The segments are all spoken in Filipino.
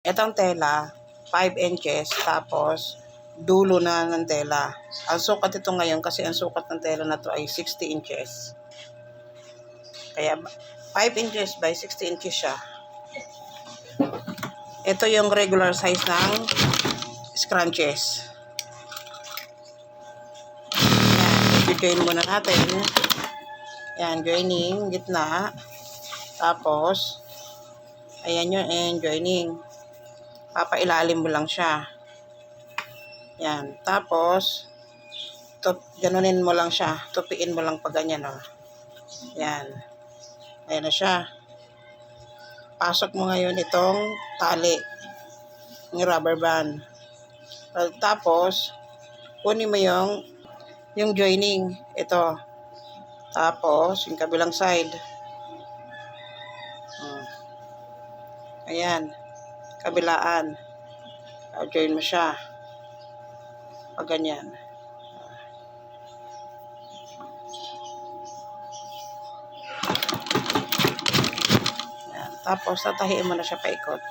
Itong tela, 5 inches, tapos dulo na ng tela. Ang sukat ito ngayon kasi ang sukat ng tela na to ay 60 inches. Kaya 5 inches by 60 inches siya. Ito yung regular size ng scrunchies. Yan, i-join muna natin. Yan, joining, gitna. Tapos, ayan yung joining. Papailalim mo lang siya. Yan. Tapos, ganunin mo lang siya. Tupiin mo lang pag ganyan, oh. Yan. Ayan na siya. Pasok mo ngayon itong tali. Yung rubber band. Tapos, kunin mo yung joining. Ito. Tapos, yung kabilang side. Ayan. Kabilaan. Join mo siya. Pag ganyan. Ayan. Tapos, tatahiin mo na siya paikot.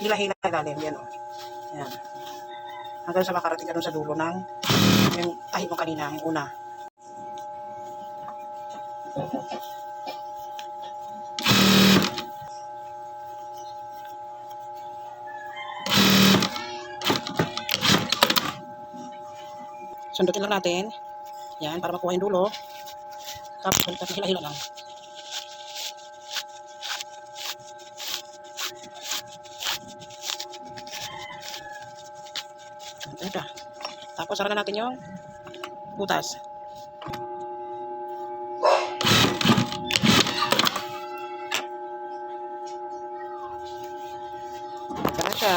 Hila-hila ilalim, yan o. Ayan. Hanggang sa makarating ka dun sa dulo ng yung tahi mo kanina, yung una. Sundutin lang natin. Yan, para makuha yung dulo. Tapos, hila-hila lang. Ayan siya. Tapos, sara na natin yung butas. Sara siya.